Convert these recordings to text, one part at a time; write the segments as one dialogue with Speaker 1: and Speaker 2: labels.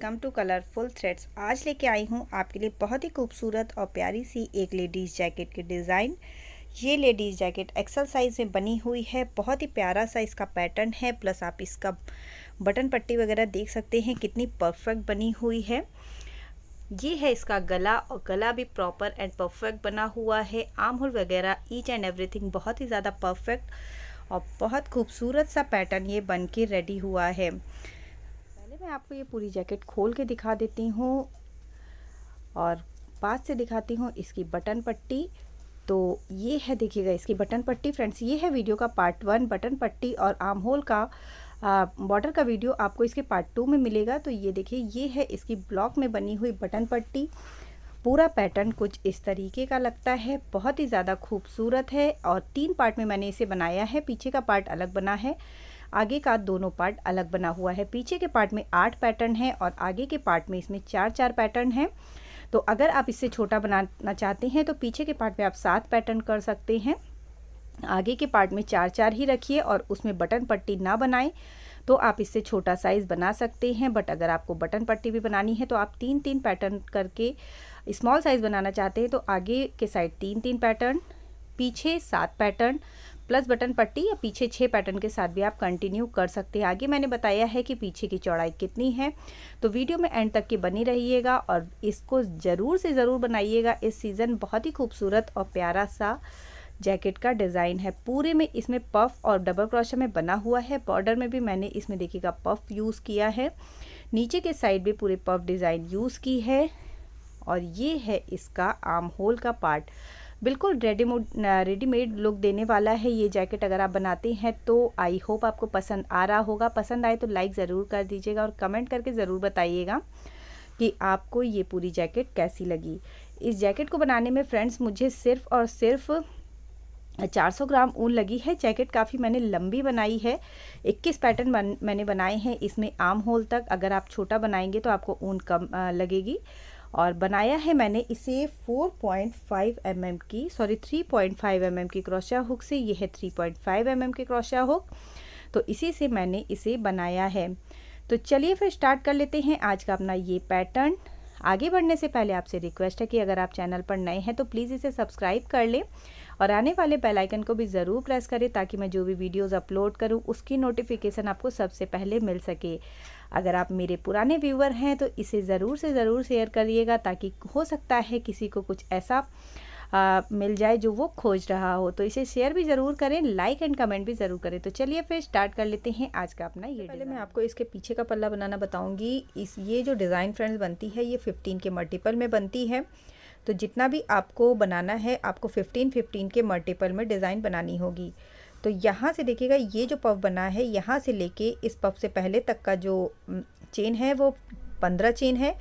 Speaker 1: Welcome to colourful threads. आज लेके आई हूँ आपके लिए बहुत ही खूबसूरत और प्यारी सी एक लेडीज़ जैकेट की डिज़ाइन। ये लेडीज़ जैकेट एक्सल साइज़ में बनी हुई है। बहुत ही प्यारा सा इसका पैटर्न है, प्लस आप इसका बटन पट्टी वगैरह देख सकते हैं कितनी परफेक्ट बनी हुई है। ये है इसका गला, और गला भी प्रॉपर एंड परफेक्ट बना हुआ है। आर्म होल वगैरह ईच एंड एवरीथिंग बहुत ही ज़्यादा परफेक्ट और बहुत खूबसूरत सा पैटर्न ये बन के रेडी हुआ है। मैं आपको ये पूरी जैकेट खोल के दिखा देती हूँ और पास से दिखाती हूँ इसकी बटन पट्टी। तो ये है, देखिएगा इसकी बटन पट्टी फ्रेंड्स। ये है वीडियो का पार्ट 1 बटन पट्टी, और आर्म होल का बॉर्डर का वीडियो आपको इसके पार्ट 2 में मिलेगा। तो ये देखिए, ये है इसकी ब्लॉक में बनी हुई बटन पट्टी। पूरा पैटर्न कुछ इस तरीके का लगता है, बहुत ही ज़्यादा खूबसूरत है। और 3 पार्ट में मैंने इसे बनाया है। पीछे का पार्ट अलग बना है, आगे का दोनों पार्ट अलग बना हुआ है। पीछे के पार्ट में 8 पैटर्न है और आगे के पार्ट में इसमें 4 पैटर्न हैं। तो अगर आप इससे छोटा बनाना चाहते हैं तो पीछे के पार्ट में आप 7 पैटर्न कर सकते हैं। आगे के पार्ट में 4 ही रखिए और उसमें बटन पट्टी ना बनाएं, तो आप इससे छोटा साइज़ बना सकते हैं। बट अगर आपको बटन पट्टी भी बनानी है तो आप 3 पैटर्न करके स्मॉल साइज़ बनाना चाहते हैं तो आगे के साइड 3 पैटर्न, पीछे 7 पैटर्न प्लस बटन पट्टी, या पीछे 6 पैटर्न के साथ भी आप कंटिन्यू कर सकते हैं। आगे मैंने बताया है कि पीछे की चौड़ाई कितनी है। तो वीडियो में एंड तक की बनी रहिएगा और इसको ज़रूर से ज़रूर बनाइएगा। इस सीज़न बहुत ही खूबसूरत और प्यारा सा जैकेट का डिज़ाइन है। पूरे में इसमें पफ और डबल क्रोशा में बना हुआ है। बॉर्डर में भी मैंने इसमें देखिएगा पफ यूज़ किया है, नीचे के साइड भी पूरे पफ डिज़ाइन यूज़ की है। और ये है इसका आर्म होल का पार्ट। बिल्कुल रेडीमेड लुक देने वाला है ये जैकेट। अगर आप बनाते हैं तो आई होप आपको पसंद आ रहा होगा। पसंद आए तो लाइक ज़रूर कर दीजिएगा और कमेंट करके ज़रूर बताइएगा कि आपको ये पूरी जैकेट कैसी लगी। इस जैकेट को बनाने में फ्रेंड्स मुझे सिर्फ और सिर्फ 400 ग्राम ऊन लगी है। जैकेट काफ़ी मैंने लंबी बनाई है, 21 पैटर्न मैंने बनाए हैं इसमें आर्म होल तक। अगर आप छोटा बनाएंगे तो आपको ऊन कम लगेगी। और बनाया है मैंने इसे 3.5 mm की क्रोशिया हुक से। ये है 3.5 mm की क्रोशिया हुक, तो इसी से मैंने इसे बनाया है। तो चलिए फिर स्टार्ट कर लेते हैं आज का अपना ये पैटर्न। आगे बढ़ने से पहले आपसे रिक्वेस्ट है कि अगर आप चैनल पर नए हैं तो प्लीज़ इसे सब्सक्राइब कर लें और आने वाले बेल आइकन को भी ज़रूर प्रेस करें, ताकि मैं जो भी वीडियोस अपलोड करूं उसकी नोटिफिकेशन आपको सबसे पहले मिल सके। अगर आप मेरे पुराने व्यूअर हैं तो इसे ज़रूर से ज़रूर शेयर करिएगा, ताकि हो सकता है किसी को कुछ ऐसा मिल जाए जो वो खोज रहा हो। तो इसे शेयर भी ज़रूर करें, लाइक एंड कमेंट भी ज़रूर करें। तो चलिए फिर स्टार्ट कर लेते हैं आज का अपना ये। पहले मैं आपको इसके पीछे का पल्ला बनाना बताऊंगी। ये जो डिज़ाइन फ्रेंड्स बनती है ये 15 के मल्टीपल में बनती है। तो जितना भी आपको बनाना है आपको 15 के मल्टीपल में डिज़ाइन बनानी होगी। तो यहाँ से देखिएगा, ये जो पफ बना है यहाँ से लेके इस पफ से पहले तक का जो चेन है वो 15 चेन है।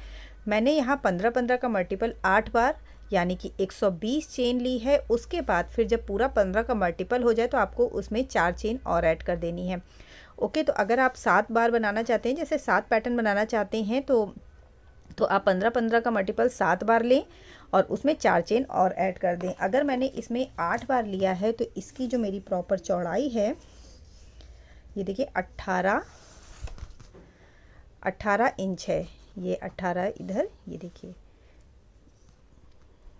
Speaker 1: मैंने यहाँ 15 का मल्टीपल 8 बार यानी कि 120 चेन ली है। उसके बाद फिर जब पूरा 15 का मल्टीपल हो जाए तो आपको उसमें 4 चेन और ऐड कर देनी है। ओके, तो अगर आप 7 बार बनाना चाहते हैं, जैसे 7 पैटर्न बनाना चाहते हैं तो आप 15 का मल्टीपल 7 बार लें और उसमें 4 चेन और ऐड कर दें। अगर मैंने इसमें 8 बार लिया है तो इसकी जो मेरी प्रॉपर चौड़ाई है ये देखिए 18 इंच है। ये 18 इधर, ये देखिए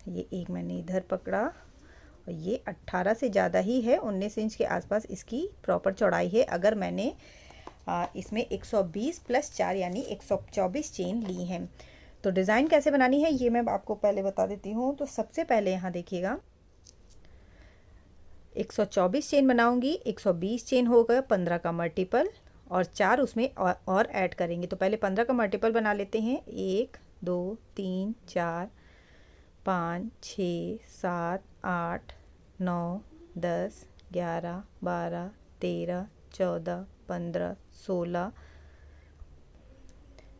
Speaker 1: ये एक मैंने इधर पकड़ा और ये 18 से ज़्यादा ही है, 19 इंच के आसपास इसकी प्रॉपर चौड़ाई है। अगर मैंने इसमें 120 प्लस 4 यानी 124 चेन ली हैं। तो डिज़ाइन कैसे बनानी है ये मैं आपको पहले बता देती हूँ। तो सबसे पहले यहाँ देखिएगा 124 चेन बनाऊंगी, 120 चेन हो गया 15 का मल्टीपल और 4 उसमें और ऐड करेंगे। तो पहले 15 का मल्टीपल बना लेते हैं। 1 2 3 4 5 6 7 8 9 10 11 12 13 14 15 16।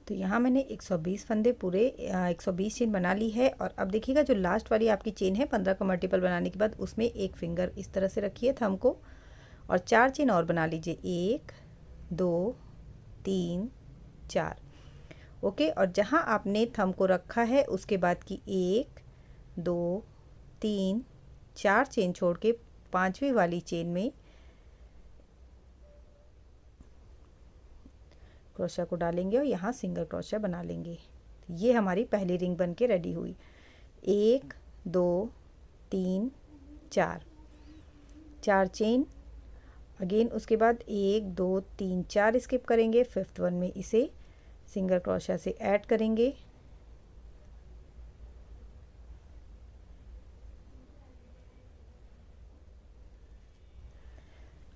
Speaker 1: तो यहाँ मैंने 120 फंदे पूरे 120 चेन बना ली है। और अब देखिएगा जो लास्ट वाली आपकी चेन है 15 का मल्टीपल बनाने के बाद उसमें एक फिंगर इस तरह से रखिए थंब को और 4 चेन और बना लीजिए। 1 2 3 4। ओके, और जहाँ आपने थंब को रखा है उसके बाद की 1 2 3 4 चेन छोड़ के 5वीं वाली चेन में क्रोशा को डालेंगे और यहाँ सिंगल क्रोशा बना लेंगे। ये हमारी पहली रिंग बन के रेडी हुई। 1 2 3 4 4 चेन। अगेन उसके बाद 1 2 3 4 स्किप करेंगे, फिफ्थ वन में इसे सिंगल क्रोशा से ऐड करेंगे।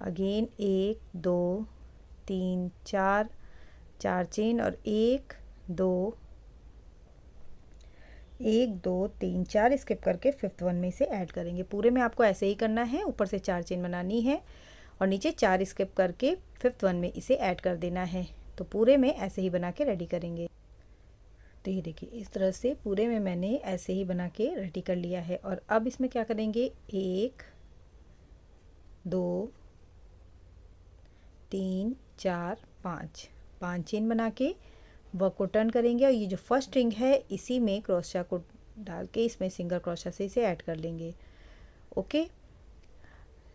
Speaker 1: अगेन 1 2 3 4 4 चेन और 1 2 3 4 स्किप करके फिफ्थ वन में इसे ऐड करेंगे। पूरे में आपको ऐसे ही करना है, ऊपर से 4 चेन बनानी है और नीचे 4 स्किप करके फिफ्थ वन में इसे ऐड कर देना है। तो पूरे में ऐसे ही बना के रेडी करेंगे। तो ये देखिए इस तरह से पूरे में मैंने ऐसे ही बना के रेडी कर लिया है। और अब इसमें क्या करेंगे, 1 2 3 4 5 चेन बना के वर्क को टर्न करेंगे और ये जो फर्स्ट रिंग है इसी में क्रोशा को डाल के इसमें सिंगल क्रोशा से इसे ऐड कर लेंगे। ओके,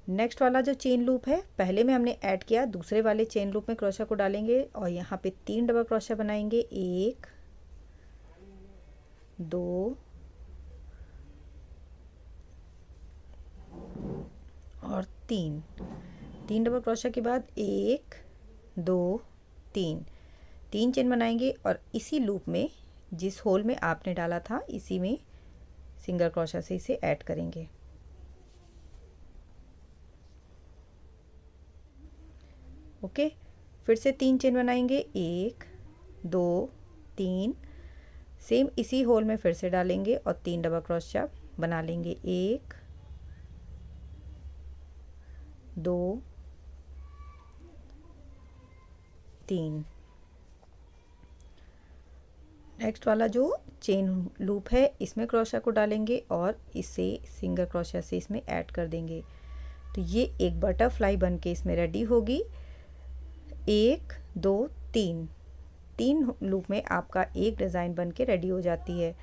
Speaker 1: नेक्स्ट वाला जो चेन लूप है पहले में हमने ऐड किया, दूसरे वाले चेन लूप में क्रोशा को डालेंगे और यहाँ पे 3 डबल क्रोशा बनाएंगे। 1 2 और 3 डबल क्रोशा के बाद 1 2 3 चेन बनाएंगे और इसी लूप में जिस होल में आपने डाला था इसी में सिंगल क्रोशा से इसे ऐड करेंगे। ओके, फिर से 3 चेन बनाएंगे, 1 2 3 सेम इसी होल में फिर से डालेंगे और 3 डबल क्रोशा बना लेंगे। 1 2 3। नेक्स्ट वाला जो चेन लूप है इसमें क्रोशा को डालेंगे और इसे सिंगल क्रोशा से इसमें ऐड कर देंगे। तो ये एक बटरफ्लाई बन के इसमें रेडी होगी। 1 2 3 लूप में आपका एक डिज़ाइन बन के रेडी हो जाती है।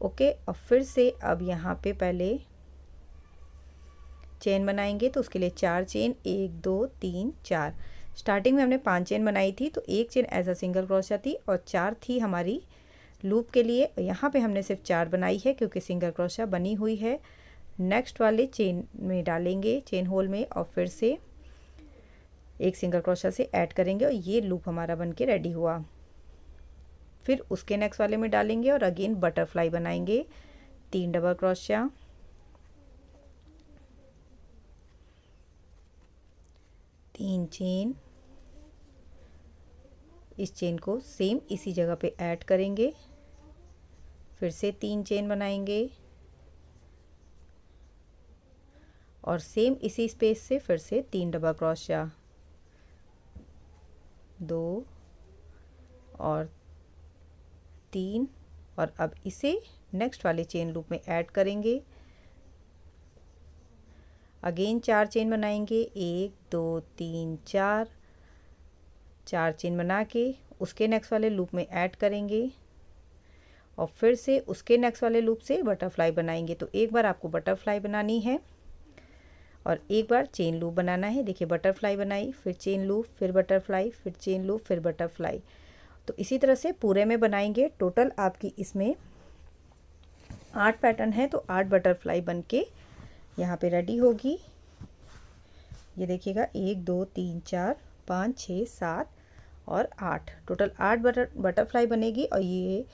Speaker 1: ओके, और फिर से अब यहाँ पे पहले चेन बनाएंगे तो उसके लिए 4 चेन, 1 2 3 4। स्टार्टिंग में हमने 5 चेन बनाई थी तो एक chain as a single crochet थी और 4 थी हमारी लूप के लिए। यहाँ पे हमने सिर्फ 4 बनाई है क्योंकि सिंगल क्रोशा बनी हुई है। नेक्स्ट वाले चेन में डालेंगे, चेन होल में, और फिर से एक सिंगल क्रोशा से ऐड करेंगे और ये लूप हमारा बन के रेडी हुआ। फिर उसके नेक्स्ट वाले में डालेंगे और अगेन बटरफ्लाई बनाएंगे। 3 डबल क्रोशा, 3 चेन, इस चेन को सेम इसी जगह पे ऐड करेंगे। फिर से 3 चेन बनाएंगे और सेम इसी स्पेस से फिर से 3 डबल क्रोशा, 2 और 3, और अब इसे नेक्स्ट वाले चेन लूप में ऐड करेंगे। अगेन 4 चेन बनाएंगे, 1 2 3 4 चेन बना के उसके नेक्स्ट वाले लूप में ऐड करेंगे और फिर से उसके नेक्स्ट वाले लूप से बटरफ्लाई बनाएंगे। तो एक बार आपको बटरफ्लाई बनानी है और एक बार चेन लूप बनाना है। देखिए बटरफ्लाई बनाई, फिर चेन लूप, फिर बटरफ्लाई, फिर चेन लूप, फिर बटरफ्लाई। तो इसी तरह से पूरे में बनाएंगे। टोटल आपकी इसमें 8 पैटर्न है तो 8 बटरफ्लाई बन के यहाँ पे रेडी होगी। ये देखिएगा 1 2 3 4 5 6 7 और 8, टोटल 8 बटरफ्लाई बनेगी और ये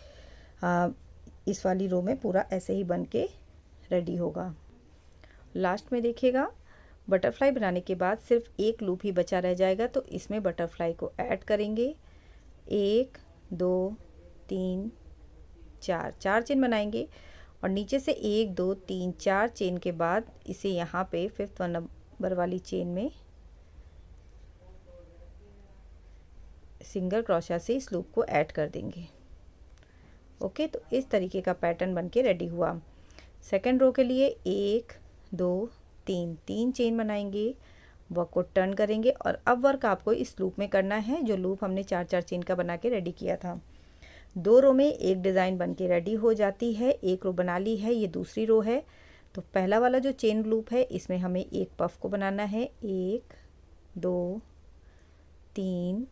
Speaker 1: इस वाली रो में पूरा ऐसे ही बन के रेडी होगा। लास्ट में देखिएगा बटरफ्लाई बनाने के बाद सिर्फ एक लूप ही बचा रह जाएगा तो इसमें बटरफ्लाई को ऐड करेंगे। 1 2 3 4 चेन बनाएंगे और नीचे से 1 2 3 4 चेन के बाद इसे यहाँ पे 5th नंबर वाली चेन में सिंगल क्रोशा से इस लूप को ऐड कर देंगे। ओके, तो इस तरीके का पैटर्न बन के रेडी हुआ। सेकेंड रो के लिए 1 2 3 चेन बनाएंगे, वर्क को टर्न करेंगे और अब वर्क आपको इस लूप में करना है जो लूप हमने 4 चेन का बना के रेडी किया था। 2 रो में एक डिज़ाइन बन के रेडी हो जाती है। एक रो बना ली है, ये दूसरी रो है। तो पहला वाला जो चेन लूप है इसमें हमें एक पफ को बनाना है। 1 2 3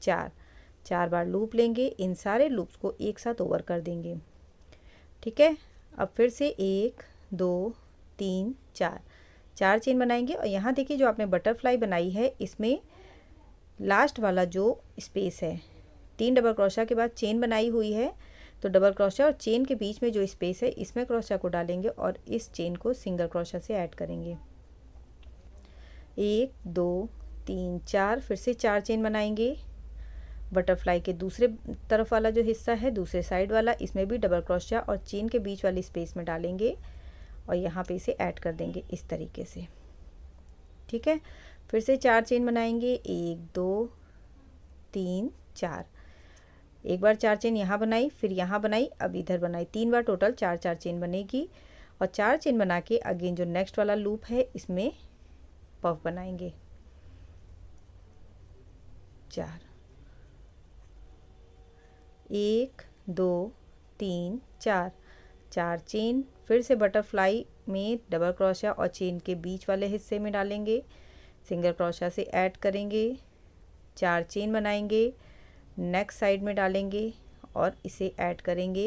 Speaker 1: 4, 4 बार लूप लेंगे। इन सारे लूप्स को एक साथ ओवर कर देंगे। ठीक है, अब फिर से 1 2 3 4, 4 चेन बनाएंगे। और यहाँ देखिए जो आपने बटरफ्लाई बनाई है इसमें लास्ट वाला जो स्पेस है, 3 डबल क्रोशिया के बाद चेन बनाई हुई है, तो डबल क्रोशिया और चेन के बीच में जो स्पेस है इसमें क्रोशिया को डालेंगे और इस चेन को सिंगल क्रोशिया से ऐड करेंगे। 1 2 3 4, फिर से 4 चेन बनाएंगे। बटरफ्लाई के दूसरे तरफ वाला जो हिस्सा है, दूसरे साइड वाला, इसमें भी डबल क्रोशिया और चेन के बीच वाली स्पेस में डालेंगे और यहाँ पे इसे ऐड कर देंगे इस तरीके से। ठीक है, फिर से 4 चेन बनाएंगे। 1 2 3 4, एक बार 4 चेन यहाँ बनाई, फिर यहाँ बनाई, अब इधर बनाई, 3 बार टोटल 4 4 चेन बनेगी। और 4 चेन बना के अगेन जो नेक्स्ट वाला लूप है इसमें पफ बनाएंगे। 4, 1 2 3 4, 4 चेन, फिर से बटरफ्लाई में डबल क्रोशिया और चेन के बीच वाले हिस्से में डालेंगे, सिंगल क्रोशिया से ऐड करेंगे, 4 चेन बनाएंगे, नेक्स्ट साइड में डालेंगे और इसे ऐड करेंगे।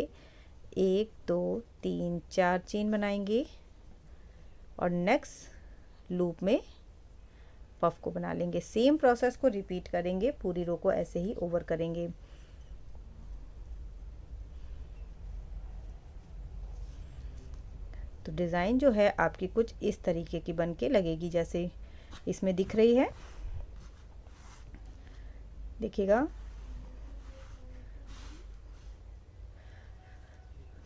Speaker 1: 1 2 3 4 चेन बनाएंगे और नेक्स्ट लूप में पफ को बना लेंगे। सेम प्रोसेस को रिपीट करेंगे, पूरी रो को ऐसे ही ओवर करेंगे। तो डिज़ाइन जो है आपकी कुछ इस तरीके की बन के लगेगी जैसे इसमें दिख रही है। देखिएगा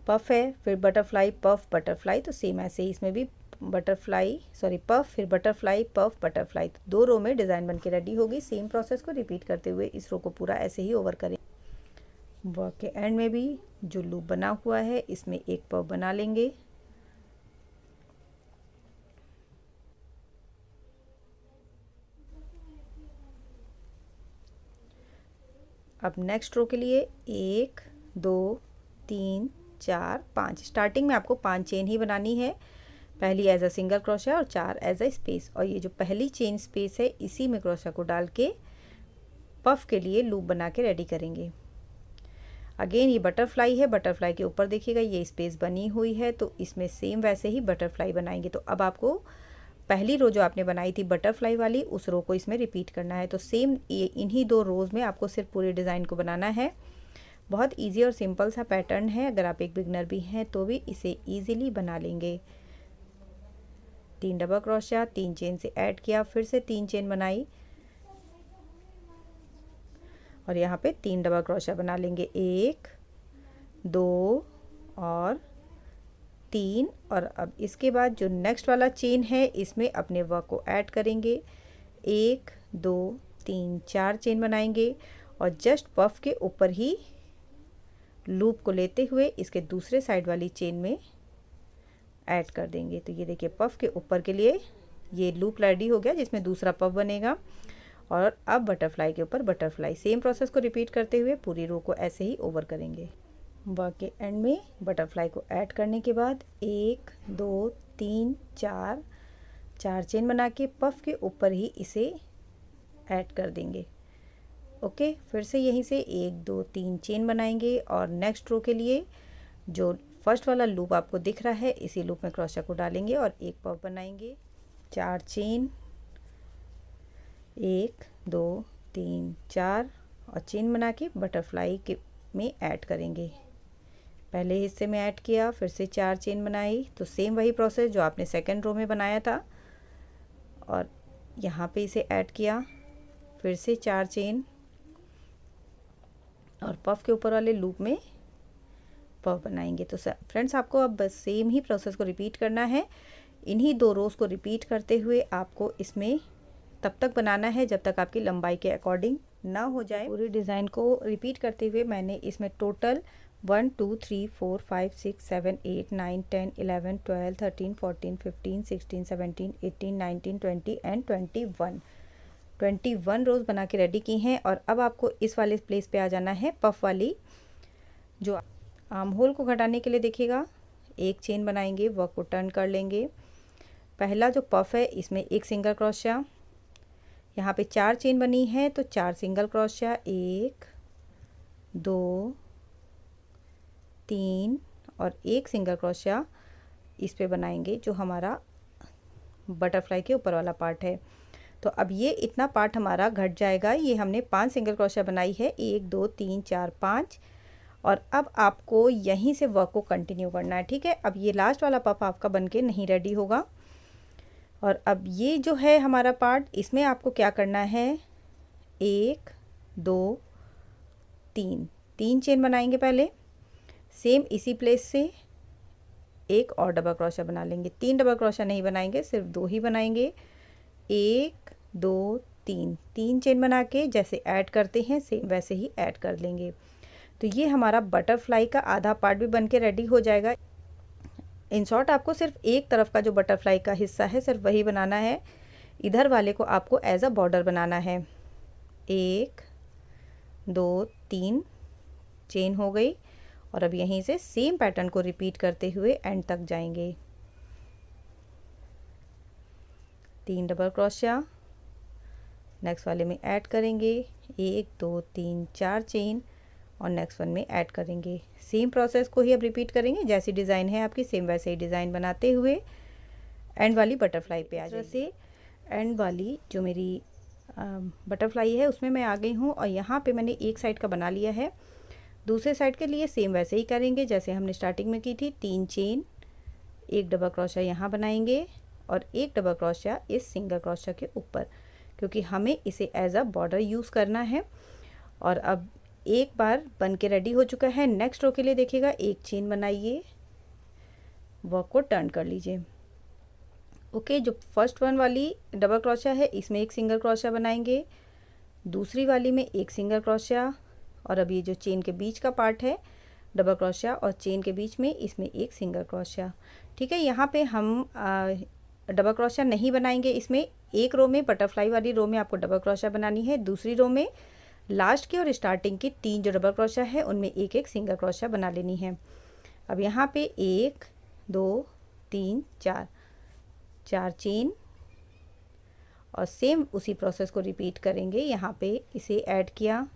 Speaker 1: पफ है, फिर बटरफ्लाई पफ बटरफ्लाई, तो सेम ऐसे ही इसमें भी बटरफ्लाई पफ, फिर बटरफ्लाई पफ बटरफ्लाई, तो 2 रो में डिज़ाइन बन के रेडी होगी। सेम प्रोसेस को रिपीट करते हुए इस रो को पूरा ऐसे ही ओवर करें। वर्क के एंड में भी जो लूप बना हुआ है इसमें एक पफ बना लेंगे। अब नेक्स्ट रो के लिए 1 2 3 4 5, स्टार्टिंग में आपको 5 चेन ही बनानी है, पहली एज अ सिंगल क्रोशिया और 4 एज अ स्पेस। और ये जो पहली चेन स्पेस है इसी में क्रोशिया को डाल के पफ के लिए लूप बना के रेडी करेंगे। अगेन ये बटरफ्लाई है, बटरफ्लाई के ऊपर देखिएगा ये स्पेस बनी हुई है, तो इसमें सेम वैसे ही बटरफ्लाई बनाएंगे। तो अब आपको पहली रो जो आपने बनाई थी बटरफ्लाई वाली, उस रो को इसमें रिपीट करना है। तो सेम इन्हीं 2 रोज़ में आपको सिर्फ पूरे डिज़ाइन को बनाना है। बहुत इजी और सिंपल सा पैटर्न है, अगर आप एक बिगनर भी हैं तो भी इसे इजीली बना लेंगे। 3 डबल क्रोशिया, 3 चेन से ऐड किया, फिर से 3 चेन बनाई और यहाँ पे 3 डबल क्रोशिया बना लेंगे। 1 2 और 3, और अब इसके बाद जो नेक्स्ट वाला चेन है इसमें अपने वर्क को ऐड करेंगे। 1 2 3 4 चेन बनाएंगे और जस्ट पफ के ऊपर ही लूप को लेते हुए इसके दूसरे साइड वाली चेन में ऐड कर देंगे। तो ये देखिए पफ के ऊपर के लिए ये लूप रेडी हो गया जिसमें दूसरा पफ बनेगा। और अब बटरफ्लाई के ऊपर बटरफ्लाई, सेम प्रोसेस को रिपीट करते हुए पूरी रो को ऐसे ही ओवर करेंगे। वर्क के एंड में बटरफ्लाई को ऐड करने के बाद 1 2 3 4, 4 चेन बना के पफ के ऊपर ही इसे ऐड कर देंगे। ओके, फिर से यहीं से 1 2 3 चेन बनाएंगे और नेक्स्ट रो के लिए जो फर्स्ट वाला लूप आपको दिख रहा है इसी लूप में क्रोशिया को डालेंगे और एक पफ बनाएंगे। 4 चेन, 1 2 3 4 और चेन बना के बटरफ्लाई के में ऐड करेंगे। पहले हिस्से में ऐड किया, फिर से 4 चेन बनाई, तो सेम वही प्रोसेस जो आपने सेकंड रो में बनाया था और यहाँ पे इसे ऐड किया, फिर से 4 चेन और पफ के ऊपर वाले लूप में पफ बनाएंगे। तो फ्रेंड्स आपको अब बस सेम ही प्रोसेस को रिपीट करना है। इन्हीं 2 रोज़ को रिपीट करते हुए आपको इसमें तब तक बनाना है जब तक आपकी लंबाई के अकॉर्डिंग ना हो जाए। पूरी डिज़ाइन को रिपीट करते हुए मैंने इसमें टोटल 1 2 3 4 5 6 7 8 9 10 11 12 13 14 15 16 17 18 19 20 एंड 21 रोज़ बना के रेडी की हैं। और अब आपको इस वाले प्लेस पे आ जाना है पफ वाली, जो आर्म होल को घटाने के लिए देखिएगा 1 चेन बनाएंगे, वर्क को टर्न कर लेंगे। पहला जो पफ है इसमें एक सिंगल क्रोशिया, यहाँ पे 4 चेन बनी है तो 4 सिंगल क्रोशिया, 1 2 3 और 1 सिंगल क्रोशिया इस पे बनाएंगे जो हमारा बटरफ्लाई के ऊपर वाला पार्ट है। तो अब ये इतना पार्ट हमारा घट जाएगा। ये हमने 5 सिंगल क्रोशिया बनाई है, 1 2 3 4 5, और अब आपको यहीं से वर्क को कंटिन्यू करना है, ठीक है। अब ये लास्ट वाला पफ आपका बनके नहीं रेडी होगा। और अब ये जो है हमारा पार्ट, इसमें आपको क्या करना है, 1 2 3 चेन बनाएंगे पहले, सेम इसी प्लेस से एक और डबल क्रोशिया बना लेंगे। 3 डबल क्रोशिया नहीं बनाएंगे, सिर्फ 2 ही बनाएंगे। 1 2 3 चेन बना के जैसे ऐड करते हैं सेम वैसे ही ऐड कर लेंगे। तो ये हमारा बटरफ्लाई का आधा पार्ट भी बन के रेडी हो जाएगा। इन शॉर्ट आपको सिर्फ एक तरफ का जो बटरफ्लाई का हिस्सा है सिर्फ वही बनाना है, इधर वाले को आपको एज अ बॉर्डर बनाना है। 1 2 3 चेन हो गई, और अब यहीं से सेम पैटर्न को रिपीट करते हुए एंड तक जाएंगे। 3 डबल क्रोशिया नेक्स्ट वाले में ऐड करेंगे, 1 2 3 4 चेन, और नेक्स्ट वन में ऐड करेंगे। सेम प्रोसेस को ही अब रिपीट करेंगे, जैसी डिज़ाइन है आपकी सेम वैसे ही डिज़ाइन बनाते हुए एंड वाली बटरफ्लाई पे आ जाए। से एंड वाली जो मेरी बटरफ्लाई है उसमें मैं आ गई हूँ, और यहाँ पे मैंने एक साइड का बना लिया है। दूसरे साइड के लिए सेम वैसे ही करेंगे जैसे हमने स्टार्टिंग में की थी। 3 चेन, 1 डबल क्रोशिया यहाँ बनाएंगे, और 1 डबल क्रोशिया इस सिंगल क्रोशिया के ऊपर, क्योंकि हमें इसे एज अ बॉर्डर यूज़ करना है। और अब एक बार बन के रेडी हो चुका है। नेक्स्ट रो के लिए देखिएगा, 1 चेन बनाइए, वर्क को टर्न कर लीजिए। ओके, जो फर्स्ट वन वाली डबल क्रोशिया है इसमें 1 सिंगल क्रोशिया बनाएंगे, दूसरी वाली में 1 सिंगल क्रोशिया, और अब ये जो चेन के बीच का पार्ट है डबल क्रोशिया और चेन के बीच में, इसमें 1 सिंगल क्रोशिया, ठीक है। यहाँ पे हम डबल क्रोशिया नहीं बनाएंगे। इसमें एक रो में, बटरफ्लाई वाली रो में आपको डबल क्रोशिया बनानी है, दूसरी रो में लास्ट की और स्टार्टिंग की 3 जो डबल क्रोशिया है उनमें 1 सिंगल क्रोशिया बना लेनी है। अब यहाँ पे 1 2 3 4 चेन, और सेम उसी प्रोसेस को रिपीट करेंगे। यहाँ पे इसे ऐड किया,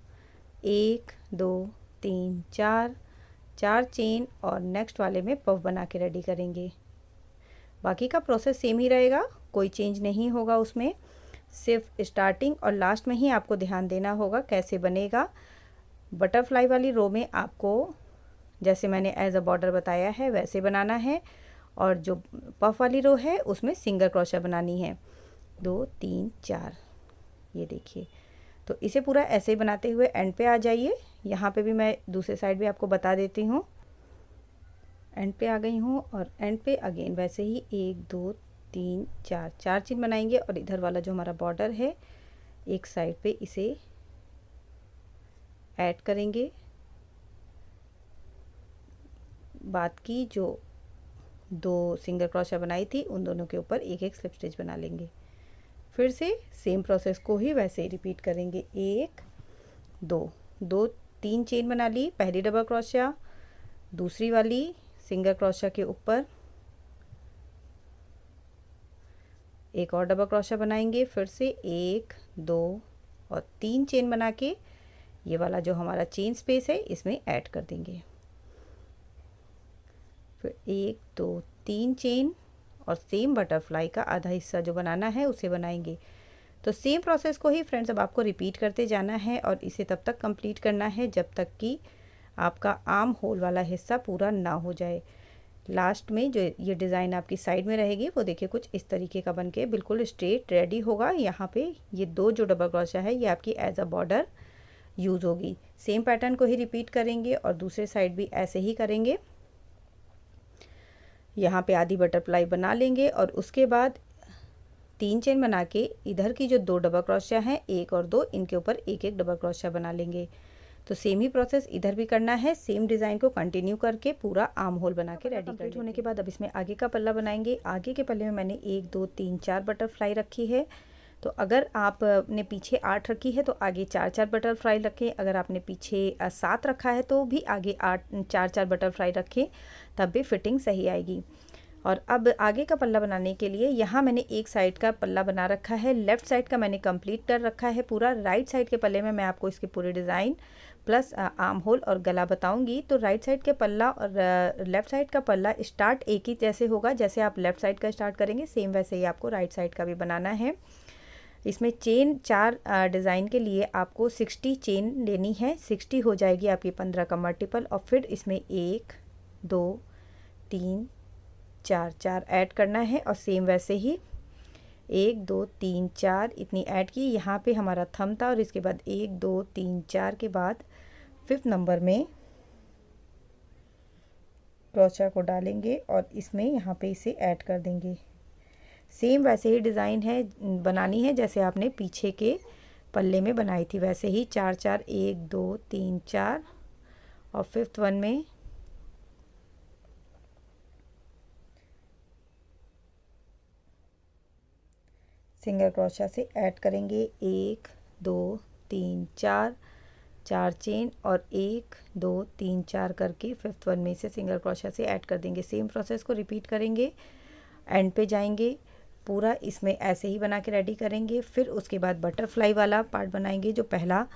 Speaker 1: 1 2 3 4 चेन, और नेक्स्ट वाले में पफ बना के रेडी करेंगे। बाकी का प्रोसेस सेम ही रहेगा, कोई चेंज नहीं होगा उसमें, सिर्फ स्टार्टिंग और लास्ट में ही आपको ध्यान देना होगा कैसे बनेगा। बटरफ्लाई वाली रो में आपको जैसे मैंने एज अ बॉर्डर बताया है वैसे बनाना है, और जो पफ वाली रो है उसमें सिंगल क्रोशिया बनानी है। 2 3 4, ये देखिए। तो इसे पूरा ऐसे ही बनाते हुए एंड पे आ जाइए। यहाँ पे भी मैं दूसरे साइड भी आपको बता देती हूँ। एंड पे आ गई हूँ, और एंड पे अगेन वैसे ही 1 2 3 4 चेन बनाएंगे, और इधर वाला जो हमारा बॉर्डर है एक साइड पे इसे ऐड करेंगे। बाद की जो 2 सिंगल क्रोशिया बनाई थी उन दोनों के ऊपर 1 स्लिप स्टिच बना लेंगे। फिर से सेम प्रोसेस को ही वैसे ही रिपीट करेंगे। 1 2 3 चेन बना ली, पहली डबल क्रोशिया, दूसरी वाली सिंगल क्रोशिया के ऊपर 1 और डबल क्रोशिया बनाएंगे, फिर से 1 2 और 3 चेन बना के ये वाला जो हमारा चेन स्पेस है इसमें ऐड कर देंगे। फिर 1 2 3 चेन, और सेम बटरफ्लाई का आधा हिस्सा जो बनाना है उसे बनाएंगे। तो सेम प्रोसेस को ही फ्रेंड्स अब आपको रिपीट करते जाना है, और इसे तब तक कंप्लीट करना है जब तक कि आपका आर्म होल वाला हिस्सा पूरा ना हो जाए। लास्ट में जो ये डिज़ाइन आपकी साइड में रहेगी वो देखिए कुछ इस तरीके का बनके बिल्कुल स्ट्रेट रेडी होगा। यहाँ पे ये 2 जो डबल क्रोशिया है ये आपकी एज अ बॉर्डर यूज़ होगी। सेम पैटर्न को ही रिपीट करेंगे, और दूसरे साइड भी ऐसे ही करेंगे। यहाँ पे आधी बटरफ्लाई बना लेंगे, और उसके बाद 3 चेन बना के इधर की जो 2 डबल क्रोशिया हैं 1 और 2 इनके ऊपर 1 डबल क्रोशिया बना लेंगे। तो सेम ही प्रोसेस इधर भी करना है, सेम डिज़ाइन को कंटिन्यू करके पूरा आर्म होल बना के रेडी कर होने के बाद अब इसमें आगे का पल्ला बनाएंगे। आगे के पल्ले में मैंने 1 2 3 4 बटरफ्लाई रखी है। तो अगर आपने पीछे 8 रखी है तो आगे 4 बटरफ्लाई रखें। अगर आपने पीछे 7 रखा है तो भी आगे 4 बटरफ्लाई रखें, तब भी फिटिंग सही आएगी। और अब आगे का पल्ला बनाने के लिए यहाँ मैंने एक साइड का पल्ला बना रखा है, लेफ़्ट साइड का मैंने कंप्लीट कर रखा है पूरा। राइट साइड के पल्ले में मैं आपको इसके पूरे डिज़ाइन प्लस आर्म होल और गला बताऊंगी। तो राइट साइड के पल्ला और लेफ़्ट साइड का पल्ला स्टार्ट एक ही जैसे होगा, जैसे आप लेफ़्ट साइड का स्टार्ट करेंगे सेम वैसे ही आपको राइट साइड का भी बनाना है। इसमें चेन 4 डिज़ाइन के लिए आपको 60 चेन लेनी है, 60 हो जाएगी आपकी 15 का मल्टीपल। और फिर इसमें 1 2 3 4 ऐड करना है और सेम वैसे ही 1 2 3 4 इतनी ऐड की। यहाँ पे हमारा थंब था और इसके बाद 1 2 3 4 के बाद 5th नंबर में क्रोशा को डालेंगे और इसमें यहाँ पे इसे ऐड कर देंगे। सेम वैसे ही डिज़ाइन है बनानी है जैसे आपने पीछे के पल्ले में बनाई थी, वैसे ही 4 4 1 2 3 4 और 5th वन में सिंगल क्रोशा से ऐड करेंगे 1 2 3 4 4 चेन और 1 2 3 4 करके 5th वन में से सिंगल क्रोशा से ऐड कर देंगे। सेम प्रोसेस को रिपीट करेंगे, एंड पे जाएंगे, पूरा इसमें ऐसे ही बना के रेडी करेंगे। फिर उसके बाद बटरफ्लाई वाला पार्ट बनाएंगे जो पहला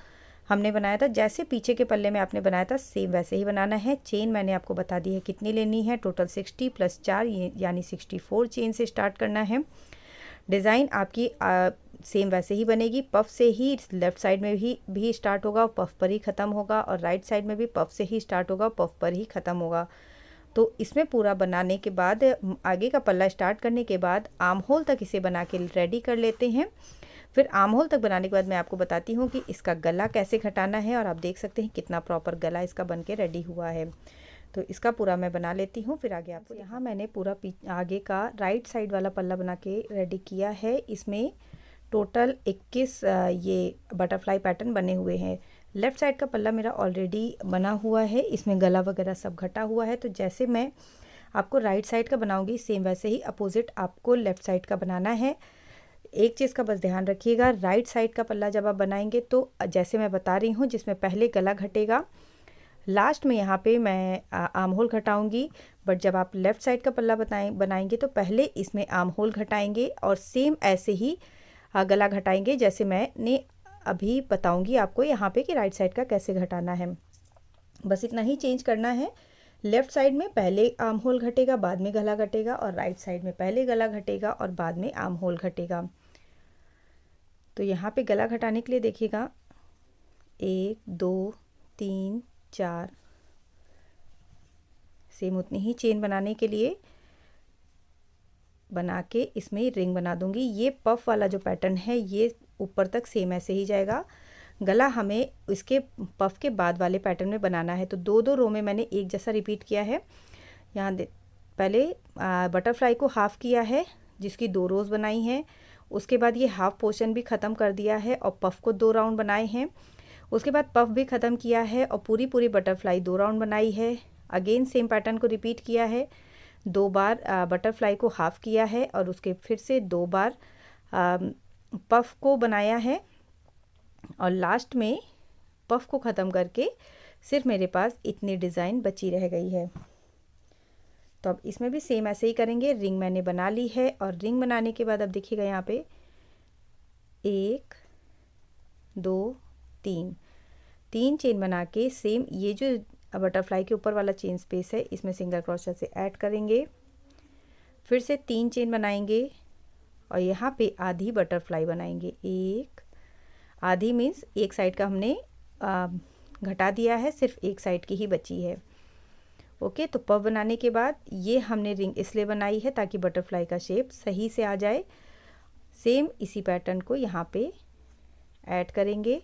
Speaker 1: हमने बनाया था, जैसे पीछे के पल्ले में आपने बनाया था सेम वैसे ही बनाना है। चेन मैंने आपको बता दी है कितनी लेनी है, टोटल 60 + 4 यानी 64 चेन से स्टार्ट करना है। डिज़ाइन आपकी सेम वैसे ही बनेगी, पफ से ही लेफ़्ट साइड में भी स्टार्ट होगा और पफ पर ही ख़त्म होगा, और राइट साइड में भी पफ से ही स्टार्ट होगा पफ पर ही ख़त्म होगा। तो इसमें पूरा बनाने के बाद आगे का पल्ला स्टार्ट करने के बाद आर्म होल तक इसे बना के रेडी कर लेते हैं। फिर आर्म होल तक बनाने के बाद मैं आपको बताती हूँ कि इसका गला कैसे घटाना है, और आप देख सकते हैं कितना प्रॉपर गला इसका बन के रेडी हुआ है। तो इसका पूरा मैं बना लेती हूँ, फिर आगे आपको। यहाँ मैंने पूरा आगे का राइट साइड वाला पल्ला बना के रेडी किया है। इसमें टोटल 21 ये बटरफ्लाई पैटर्न बने हुए हैं। लेफ़्ट साइड का पल्ला मेरा ऑलरेडी बना हुआ है, इसमें गला वगैरह सब घटा हुआ है। तो जैसे मैं आपको राइट साइड का बनाऊंगी सेम वैसे ही अपोजिट आपको लेफ़्ट साइड का बनाना है। एक चीज़ का बस ध्यान रखिएगा, राइट साइड का पल्ला जब आप बनाएंगे तो जैसे मैं बता रही हूँ, जिसमें पहले गला घटेगा, लास्ट में यहाँ पे मैं आर्म होल घटाऊँगी। बट जब आप लेफ़्ट साइड का पल्ला बनाएंगे तो पहले इसमें आर्म होल घटाएंगे और सेम ऐसे ही गला घटाएंगे जैसे मैंने अभी बताऊंगी आपको यहाँ पे कि राइट साइड का कैसे घटाना है। बस इतना ही चेंज करना है। लेफ़्ट साइड में पहले आर्म होल घटेगा, बाद में गला घटेगा, और राइट साइड में पहले गला घटेगा और बाद में आर्म होल घटेगा। तो यहाँ पे गला घटाने के लिए देखिएगा 1 2 3 4 सेम उतनी ही चेन बनाने के लिए बना के इसमें रिंग बना दूंगी। ये पफ वाला जो पैटर्न है ये ऊपर तक सेम ऐसे ही जाएगा। गला हमें इसके पफ के बाद वाले पैटर्न में बनाना है। तो 2 2 रो में मैंने एक जैसा रिपीट किया है। यहाँ पहले बटरफ्लाई को हाफ़ किया है जिसकी 2 रोज़ बनाई हैं। उसके बाद ये हाफ पोर्शन भी ख़त्म कर दिया है और पफ को 2 राउंड बनाए हैं। उसके बाद पफ भी ख़त्म किया है और पूरी बटरफ्लाई 2 राउंड बनाई है। अगेन सेम पैटर्न को रिपीट किया है। 2 बार बटरफ्लाई को हाफ़ किया है और उसके फिर से 2 बार पफ को बनाया है, और लास्ट में पफ को ख़त्म करके सिर्फ मेरे पास इतनी डिज़ाइन बची रह गई है। तो अब इसमें भी सेम ऐसे ही करेंगे। रिंग मैंने बना ली है, और रिंग बनाने के बाद अब देखिएगा यहाँ पे 1 2 3 चेन बना के सेम ये जो बटरफ्लाई के ऊपर वाला चेन स्पेस है इसमें सिंगल क्रोशा से ऐड करेंगे। फिर से 3 चेन बनाएंगे और यहाँ पे आधी बटरफ्लाई बनाएंगे। एक आधी मीन्स एक साइड का हमने घटा दिया है, सिर्फ एक साइड की ही बची है। ओके, तो पफ बनाने के बाद ये हमने रिंग इसलिए बनाई है ताकि बटरफ्लाई का शेप सही से आ जाए। सेम इसी पैटर्न को यहाँ पे ऐड करेंगे।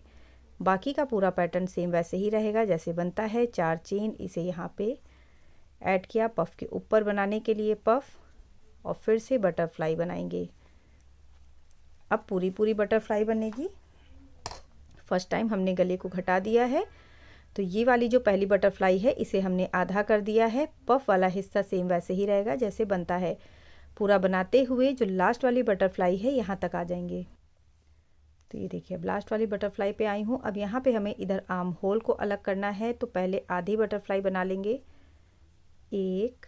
Speaker 1: बाकी का पूरा पैटर्न सेम वैसे ही रहेगा जैसे बनता है। 4 चेन इसे यहाँ पे ऐड किया पफ के ऊपर बनाने के लिए पफ, और फिर से बटरफ्लाई बनाएंगे। अब पूरी बटरफ्लाई बनेगी। फर्स्ट टाइम हमने गले को घटा दिया है, तो ये वाली जो पहली बटरफ्लाई है इसे हमने आधा कर दिया है। पफ वाला हिस्सा सेम वैसे ही रहेगा जैसे बनता है। पूरा बनाते हुए जो लास्ट वाली बटरफ्लाई है यहाँ तक आ जाएंगे। तो ये देखिए अब लास्ट वाली बटरफ्लाई पे आई हूँ। अब यहाँ पे हमें इधर आर्म होल को अलग करना है, तो पहले आधी बटरफ्लाई बना लेंगे। 1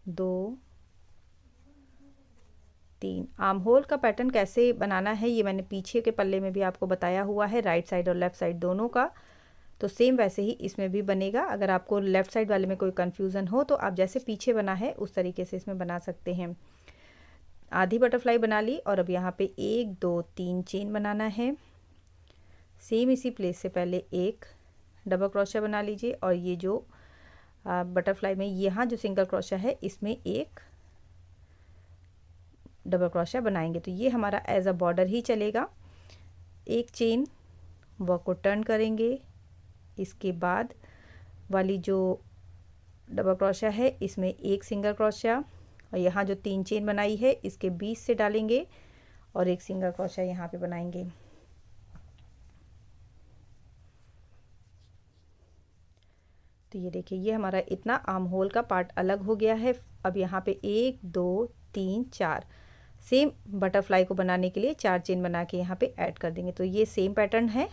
Speaker 1: 2 3। आर्म होल का पैटर्न कैसे बनाना है ये मैंने पीछे के पल्ले में भी आपको बताया हुआ है, राइट साइड और लेफ़्ट साइड दोनों का। तो सेम वैसे ही इसमें भी बनेगा। अगर आपको लेफ़्ट साइड वाले में कोई कन्फ्यूज़न हो तो आप जैसे पीछे बना है उस तरीके से इसमें बना सकते हैं। आधी बटरफ्लाई बना ली और अब यहाँ पे 1 2 3 चेन बनाना है। सेम इसी प्लेस से पहले एक डबल क्रोशिया बना लीजिए और ये जो बटरफ्लाई में यहाँ जो सिंगल क्रोशिया है इसमें एक डबल क्रोशिया बनाएंगे। तो ये हमारा एज अ बॉर्डर ही चलेगा। एक चेन वर्क को टर्न करेंगे, इसके बाद वाली जो डबल क्रोशिया है इसमें एक सिंगल क्रोशिया और यहाँ जो 3 चेन बनाई है इसके बीच से डालेंगे और एक सिंगल क्रोशिया यहाँ पे बनाएंगे। तो ये देखिए ये हमारा इतना आर्म होल का पार्ट अलग हो गया है। अब यहाँ पे 1 2 3 4 सेम बटरफ्लाई को बनाने के लिए 4 चेन बना के यहाँ पे ऐड कर देंगे। तो ये सेम पैटर्न है,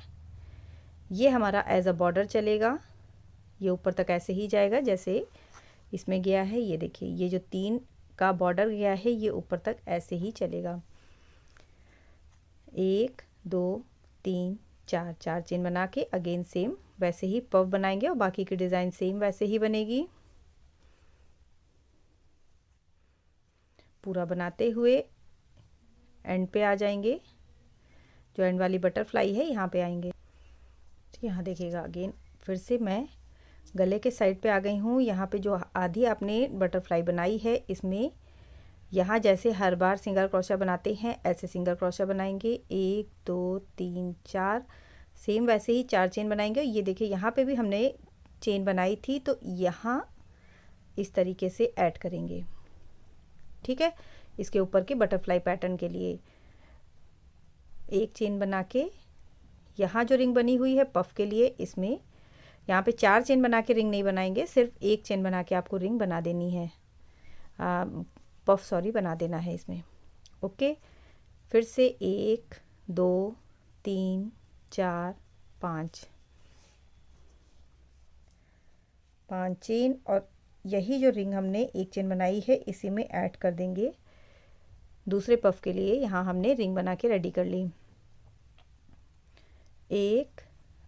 Speaker 1: ये हमारा एज अ बॉर्डर चलेगा। ये ऊपर तक ऐसे ही जाएगा जैसे इसमें गया है। ये देखिए ये जो 3 का बॉर्डर गया है ये ऊपर तक ऐसे ही चलेगा। 1 2 3 4 4 चेन बना के अगेन सेम वैसे ही पफ बनाएंगे और बाकी की डिज़ाइन सेम वैसे ही बनेगी। पूरा बनाते हुए एंड पे आ जाएंगे, जो एंड वाली बटरफ्लाई है यहाँ पे आएंगे। तो यहाँ देखिएगा अगेन फिर से मैं गले के साइड पे आ गई हूँ। यहाँ पे जो आधी आपने बटरफ्लाई बनाई है इसमें यहाँ जैसे हर बार सिंगल क्रोशिया बनाते हैं ऐसे सिंगल क्रोशिया बनाएंगे। 1 2 3 4 सेम वैसे ही 4 चेन बनाएंगे। ये देखिए यहाँ पे भी हमने चेन बनाई थी तो यहाँ इस तरीके से ऐड करेंगे, ठीक है। इसके ऊपर के बटरफ्लाई पैटर्न के लिए एक चेन बना के यहाँ जो रिंग बनी हुई है पफ के लिए इसमें यहाँ पे 4 चेन बना के रिंग नहीं बनाएंगे, सिर्फ एक चेन बना के आपको रिंग बना देनी है, पफ सॉरी बना देना है इसमें। ओके, फिर से 1 2 3 4 5 चेन और यही जो रिंग हमने एक चेन बनाई है इसी में ऐड कर देंगे। दूसरे पफ के लिए यहाँ हमने रिंग बना के रेडी कर ली। 1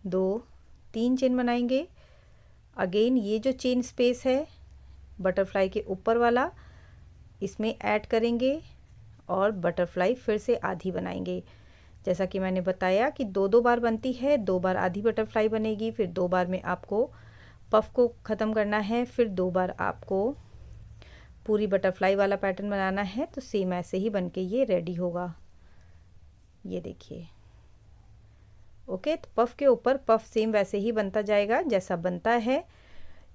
Speaker 1: 2 3 चेन बनाएंगे। अगेन ये जो चेन स्पेस है बटरफ्लाई के ऊपर वाला इसमें ऐड करेंगे और बटरफ्लाई फिर से आधी बनाएंगे। जैसा कि मैंने बताया कि 2 बार बनती है, 2 बार आधी बटरफ्लाई बनेगी, फिर 2 बार में आपको पफ को ख़त्म करना है, फिर 2 बार आपको पूरी बटरफ्लाई वाला पैटर्न बनाना है। तो सेम ऐसे ही बनके ये रेडी होगा। ये देखिए ओके, तो पफ के ऊपर पफ सेम वैसे ही बनता जाएगा जैसा बनता है।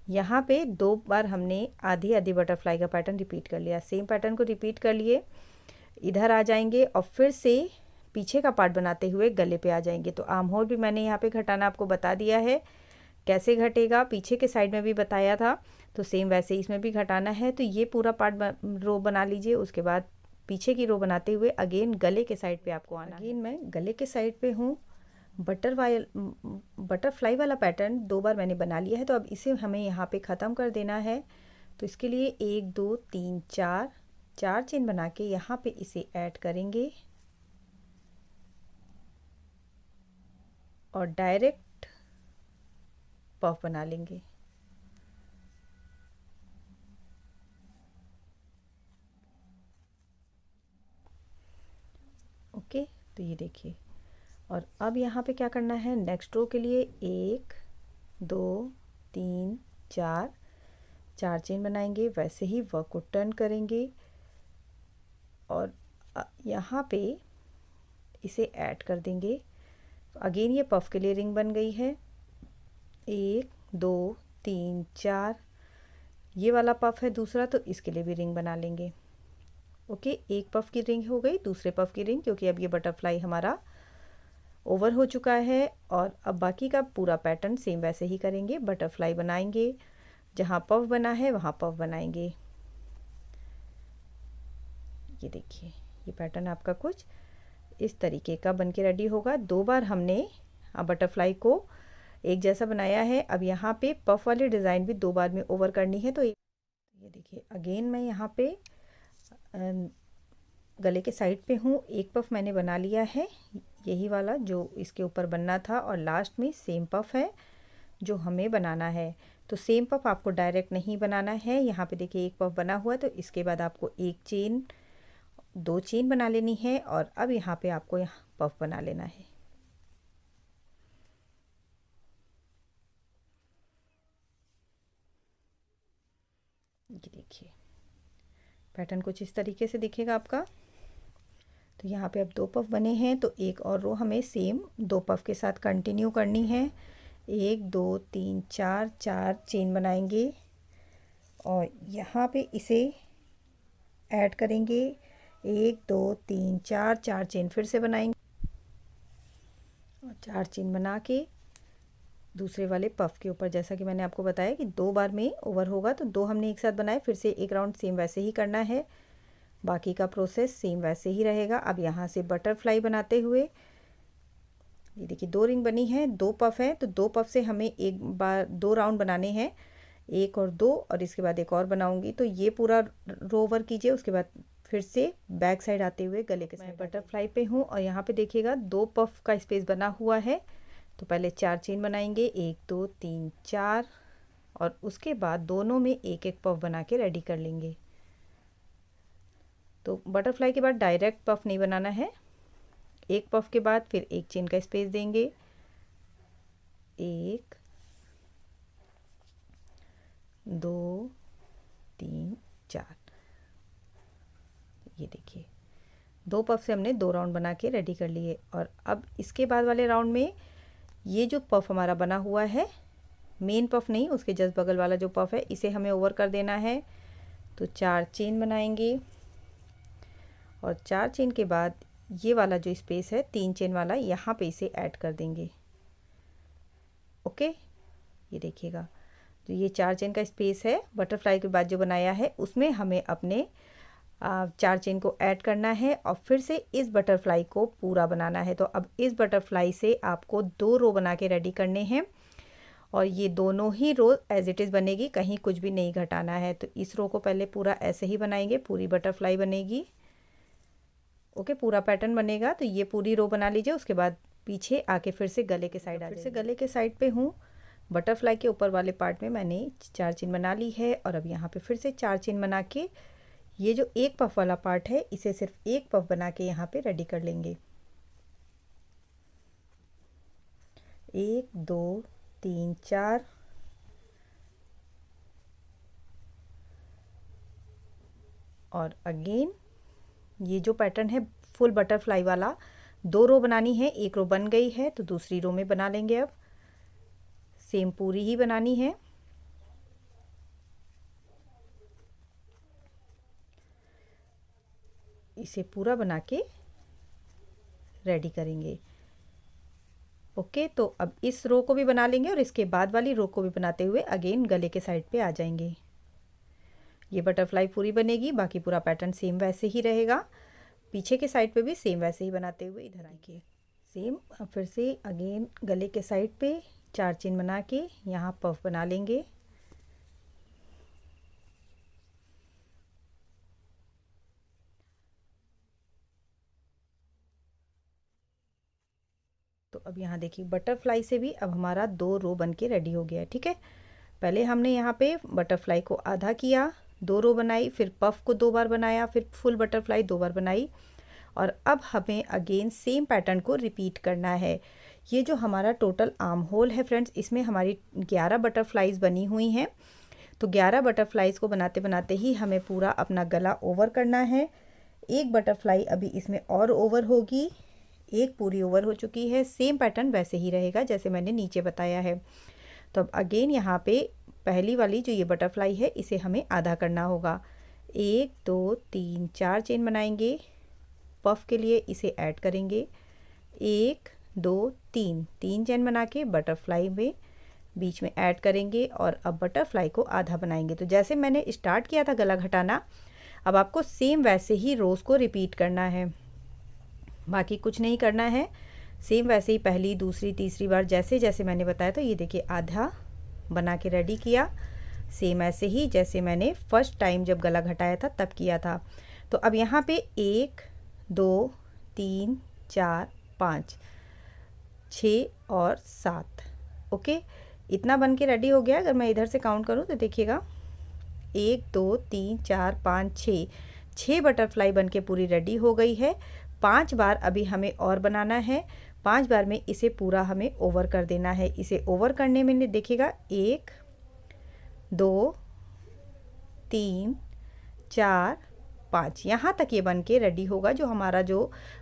Speaker 1: यहाँ पे 2 बार हमने आधी आधी बटरफ्लाई का पैटर्न रिपीट कर लिया। सेम पैटर्न को रिपीट कर लिए, इधर आ जाएंगे और फिर से पीछे का पार्ट बनाते हुए गले पे आ जाएंगे। तो आर्म होल भी मैंने यहाँ पे घटाना आपको बता दिया है, कैसे घटेगा पीछे के साइड में भी बताया था। तो सेम वैसे इसमें भी घटाना है। तो ये पूरा पार्ट रो बना लीजिए, उसके बाद पीछे की रो बनाते हुए अगेन गले के साइड पे आपको आना। अगेन मैं गले के साइड पे हूँ। बटरफ्लाई वाला पैटर्न 2 बार मैंने बना लिया है, तो अब इसे हमें यहाँ पे ख़त्म कर देना है। तो इसके लिए 1 2 3 4 चेन बना के यहाँ पे इसे ऐड करेंगे और डायरेक्ट पफ बना लेंगे। ओके, तो ये देखिए और अब यहाँ पे क्या करना है, नेक्स्ट रो के लिए 1 2 3 4 चेन बनाएंगे, वैसे ही वर्क को टर्न करेंगे और यहाँ पे इसे ऐड कर देंगे। तो अगेन ये पफ के लिए रिंग बन गई है। 1 2 3 4 ये वाला पफ है दूसरा, तो इसके लिए भी रिंग बना लेंगे। ओके, एक पफ की रिंग हो गई, दूसरे पफ की रिंग, क्योंकि अब ये बटरफ्लाई हमारा ओवर हो चुका है। और अब बाकी का पूरा पैटर्न सेम वैसे ही करेंगे, बटरफ्लाई बनाएंगे, जहाँ पफ बना है वहाँ पफ बनाएंगे। ये देखिए ये पैटर्न आपका कुछ इस तरीके का बन के रेडी होगा। 2 बार हमने बटरफ्लाई को एक जैसा बनाया है। अब यहाँ पे पफ वाली डिज़ाइन भी 2 बार में ओवर करनी है। तो ये देखिए अगेन मैं यहाँ पे गले के साइड पे हूँ, एक पफ मैंने बना लिया है, यही वाला जो इसके ऊपर बनना था, और लास्ट में सेम पफ है जो हमें बनाना है। तो सेम पफ आपको डायरेक्ट नहीं बनाना है, यहाँ पे देखिए एक पफ बना हुआ है, तो इसके बाद आपको एक चेन, दो चेन बना लेनी है, और अब यहाँ पे आपको यहाँ पफ बना लेना है। ये देखिए पैटर्न कुछ इस तरीके से दिखेगा आपका। तो यहाँ पे अब दो पफ बने हैं, तो एक और रो हमें सेम दो पफ के साथ कंटिन्यू करनी है। एक दो तीन चार, चार चेन बनाएंगे और यहाँ पे इसे ऐड करेंगे। एक दो तीन चार, चार चेन फिर से बनाएंगे और चार चेन बना के दूसरे वाले पफ के ऊपर, जैसा कि मैंने आपको बताया कि दो बार में ओवर होगा, तो दो हमने एक साथ बनाए, फिर से एक राउंड सेम वैसे ही करना है। बाकी का प्रोसेस सेम वैसे ही रहेगा। अब यहाँ से बटरफ्लाई बनाते हुए, ये देखिए दो रिंग बनी है, दो पफ है, तो दो पफ से हमें एक बार दो राउंड बनाने हैं, एक और दो, और इसके बाद एक और बनाऊंगी। तो ये पूरा रो ओवर कीजिए, उसके बाद फिर से बैक साइड आते हुए गले के साइड बटरफ्लाई पे हूँ, और यहाँ पे देखिएगा दो पफ का स्पेस बना हुआ है। तो पहले चार चेन बनाएंगे, एक दो तीन चार, और उसके बाद दोनों में एक एक पफ बना के रेडी कर लेंगे। तो बटरफ्लाई के बाद डायरेक्ट पफ नहीं बनाना है, एक पफ के बाद फिर एक चेन का स्पेस देंगे, एक दो तीन चार। ये देखिए दो पफ से हमने दो राउंड बना के रेडी कर लिए। और अब इसके बाद वाले राउंड में ये जो पफ हमारा बना हुआ है, मेन पफ नहीं, उसके जस्ट बगल वाला जो पफ है, इसे हमें ओवर कर देना है। तो चार चेन बनाएंगे और चार चेन के बाद ये वाला जो स्पेस है तीन चेन वाला, यहाँ पे इसे ऐड कर देंगे। ओके, ये देखिएगा तो ये चार चेन का स्पेस है, बटरफ्लाई के बाद जो बनाया है उसमें हमें अपने चार चेन को ऐड करना है और फिर से इस बटरफ्लाई को पूरा बनाना है। तो अब इस बटरफ्लाई से आपको दो रो बना के रेडी करने हैं, और ये दोनों ही रो एज इट इज़ बनेगी, कहीं कुछ भी नहीं घटाना है। तो इस रो को पहले पूरा ऐसे ही बनाएंगे, पूरी बटरफ्लाई बनेगी। ओके, पूरा पैटर्न बनेगा। तो ये पूरी रो बना लीजिए, उसके बाद पीछे आके फिर से गले के साइड फिर से गले के साइड पे हूँ, बटरफ्लाई के ऊपर वाले पार्ट में मैंने चार चेन बना ली है, और अब यहाँ पे फिर से चार चेन बना के ये जो एक पफ वाला पार्ट है इसे सिर्फ एक पफ बना के यहाँ पे रेडी कर लेंगे। एक दो तीन चार, और अगेन ये जो पैटर्न है फुल बटरफ्लाई वाला, दो रो बनानी है, एक रो बन गई है तो दूसरी रो में बना लेंगे। अब सेम पूरी ही बनानी है। इसे पूरा बना के रेडी करेंगे। ओके, तो अब इस रो को भी बना लेंगे और इसके बाद वाली रो को भी बनाते हुए अगेन गले के साइड पे आ जाएंगे। ये बटरफ्लाई पूरी बनेगी, बाकी पूरा पैटर्न सेम वैसे ही रहेगा। पीछे के साइड पे भी सेम वैसे ही बनाते हुए इधर आएंगे। सेम फिर से अगेन गले के साइड पे चार चेन बना के यहाँ पफ बना लेंगे। तो अब यहाँ देखिए बटरफ्लाई से भी अब हमारा दो रो बन के रेडी हो गया है। ठीक है, पहले हमने यहाँ पे बटरफ्लाई को आधा किया, दो रो बनाई, फिर पफ को दो बार बनाया, फिर फुल बटरफ्लाई दो बार बनाई, और अब हमें अगेन सेम पैटर्न को रिपीट करना है। ये जो हमारा टोटल आर्म होल है फ्रेंड्स, इसमें हमारी 11 बटरफ्लाईज बनी हुई हैं। तो 11 बटरफ्लाईज को बनाते बनाते ही हमें पूरा अपना गला ओवर करना है। एक बटरफ्लाई अभी इसमें और ओवर होगी, एक पूरी ओवर हो चुकी है। सेम पैटर्न वैसे ही रहेगा जैसे मैंने नीचे बताया है। तो अब अगेन यहाँ पे पहली वाली जो ये बटरफ्लाई है इसे हमें आधा करना होगा। एक दो तीन चार चेन बनाएंगे, पफ के लिए इसे ऐड करेंगे, एक दो तीन, तीन चेन बना के बटरफ्लाई में बीच में ऐड करेंगे, और अब बटरफ्लाई को आधा बनाएंगे। तो जैसे मैंने स्टार्ट किया था गला घटाना, अब आपको सेम वैसे ही रोज़ को रिपीट करना है, बाकी कुछ नहीं करना है। सेम वैसे ही पहली दूसरी तीसरी बार जैसे जैसे मैंने बताया। तो ये देखिए आधा बना के रेडी किया, सेम ऐसे ही जैसे मैंने फर्स्ट टाइम जब गला घटाया था तब किया था। तो अब यहाँ पे 1 2 3 4 5 6 और 7, ओके, इतना बन के रेडी हो गया। अगर मैं इधर से काउंट करूँ तो देखिएगा 1 2 3 4 5 6 बटरफ्लाई बन के पूरी रेडी हो गई है। 5 बार अभी हमें और बनाना है। 5 बार में इसे पूरा हमें ओवर कर देना है। इसे ओवर करने में देखिएगा 1 2 3 4 5, यहाँ तक ये बन के रेडी होगा। जो हमारा जो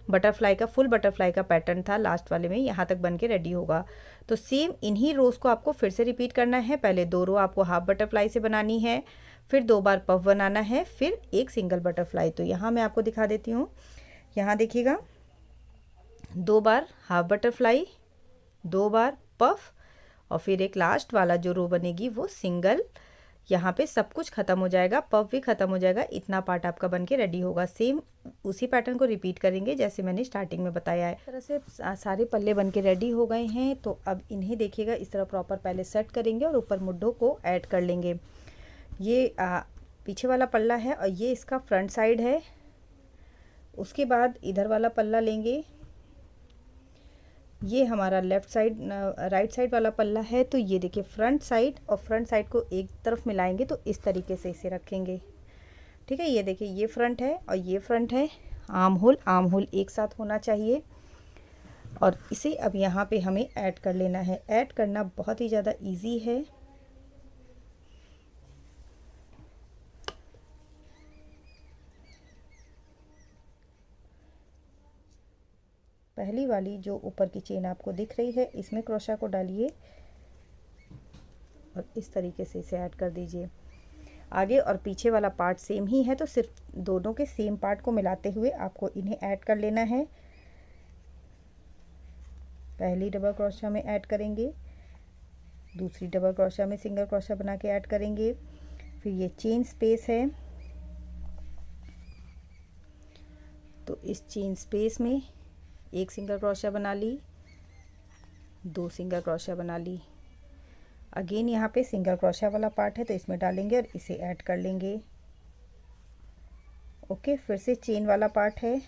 Speaker 1: बटरफ्लाई का फुल बटरफ्लाई का पैटर्न था लास्ट वाले में, यहाँ तक बन के रेडी होगा। तो सेम इन्हीं रोज़ को आपको फिर से रिपीट करना है। पहले 2 रो आपको हाफ बटरफ्लाई से बनानी है, फिर 2 बार पफ बनाना है, फिर एक सिंगल बटरफ्लाई। तो यहाँ मैं आपको दिखा देती हूँ। यहाँ देखिएगा 2 बार हाफ बटरफ्लाई, 2 बार पफ और फिर एक लास्ट वाला जो रो बनेगी वो सिंगल। यहाँ पे सब कुछ ख़त्म हो जाएगा, पफ भी ख़त्म हो जाएगा। इतना पार्ट आपका बन के रेडी होगा। सेम उसी पैटर्न को रिपीट करेंगे जैसे मैंने स्टार्टिंग में बताया है। इस तरह से सारे पल्ले बन के रेडी हो गए हैं। तो अब इन्हें देखिएगा इस तरह प्रॉपर पहले सेट करेंगे और ऊपर मुड्ढों को ऐड कर लेंगे। ये पीछे वाला पल्ला है और ये इसका फ्रंट साइड है। उसके बाद इधर वाला पल्ला लेंगे, ये हमारा लेफ़्ट साइड राइट साइड वाला पल्ला है। तो ये देखिए फ्रंट साइड और फ्रंट साइड को एक तरफ मिलाएंगे तो इस तरीके से इसे रखेंगे, ठीक है। ये देखिए ये फ्रंट है और ये फ्रंट है। आर्म होल एक साथ होना चाहिए और इसे अब यहाँ पे हमें ऐड कर लेना है। ऐड करना बहुत ही ज़्यादा इजी है। पहली वाली जो ऊपर की चेन आपको दिख रही है इसमें क्रोशा को डालिए और इस तरीके से इसे ऐड कर दीजिए। आगे और पीछे वाला पार्ट सेम ही है तो सिर्फ दोनों के सेम पार्ट को मिलाते हुए आपको इन्हें ऐड कर लेना है। पहली डबल क्रोशा में ऐड करेंगे, दूसरी डबल क्रोशा में सिंगल क्रोशा बना के ऐड करेंगे। फिर ये चेन स्पेस है तो इस चेन स्पेस में एक सिंगल क्रोशा बना ली, 2 सिंगल क्रोशा बना ली। अगेन यहाँ पे सिंगल क्रोशा वाला पार्ट है तो इसमें डालेंगे और इसे ऐड कर लेंगे, ओके। फिर से चेन वाला पार्ट है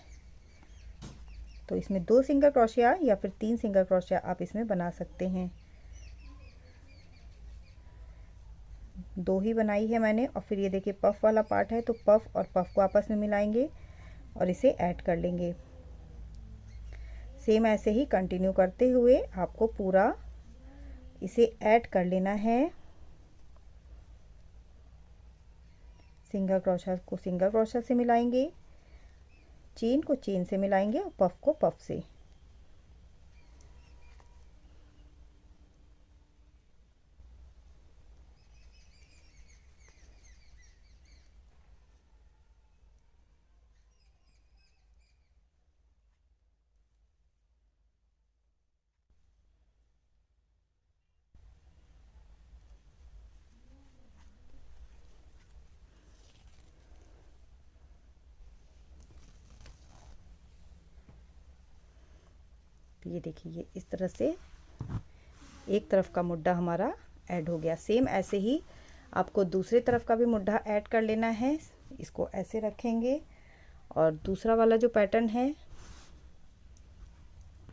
Speaker 1: तो इसमें 2 सिंगल क्रोशिया या फिर 3 सिंगल क्रोशिया आप इसमें बना सकते हैं। 2 ही बनाई है मैंने। और फिर ये देखिए पफ वाला पार्ट है तो पफ और पफ को आपस में मिलाएंगे और इसे ऐड कर लेंगे। सेम ऐसे ही कंटिन्यू करते हुए आपको पूरा इसे ऐड कर लेना है। सिंगल क्रोशा को सिंगल क्रोशा से मिलाएंगे, चेन को चेन से मिलाएंगे और पफ को पफ से। ये देखिए ये इस तरह से एक तरफ का मुड्ढा हमारा ऐड हो गया। सेम ऐसे ही आपको दूसरी तरफ का भी मुड्ढा ऐड कर लेना है। इसको ऐसे रखेंगे और दूसरा वाला जो पैटर्न है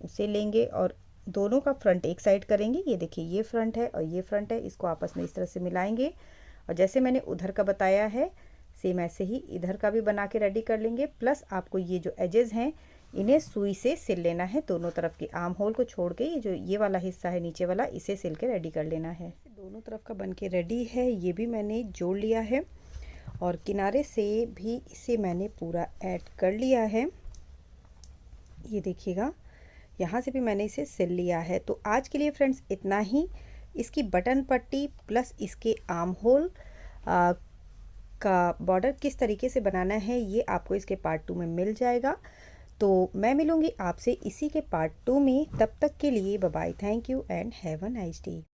Speaker 1: उसे लेंगे और दोनों का फ्रंट एक साइड करेंगे। ये देखिए ये फ्रंट है और ये फ्रंट है, इसको आपस में इस तरह से मिलाएंगे और जैसे मैंने उधर का बताया है सेम ऐसे ही इधर का भी बना के रेडी कर लेंगे। प्लस आपको ये जो एजेस हैं इन्हें सुई से सिल लेना है दोनों तरफ की। आर्म होल को छोड़ के ये जो ये वाला हिस्सा है नीचे वाला इसे सिल के रेडी कर लेना है। दोनों तरफ का बन के रेडी है। ये भी मैंने जोड़ लिया है और किनारे से भी इसे मैंने पूरा ऐड कर लिया है। ये देखिएगा यहाँ से भी मैंने इसे सिल लिया है। तो आज के लिए फ्रेंड्स इतना ही। इसकी बटन पट्टी प्लस इसके आर्म होल का बॉर्डर किस तरीके से बनाना है ये आपको इसके पार्ट 2 में मिल जाएगा। तो मैं मिलूँगी आपसे इसी के पार्ट 2 में। तब तक के लिए bye bye, thank you and have a nice day.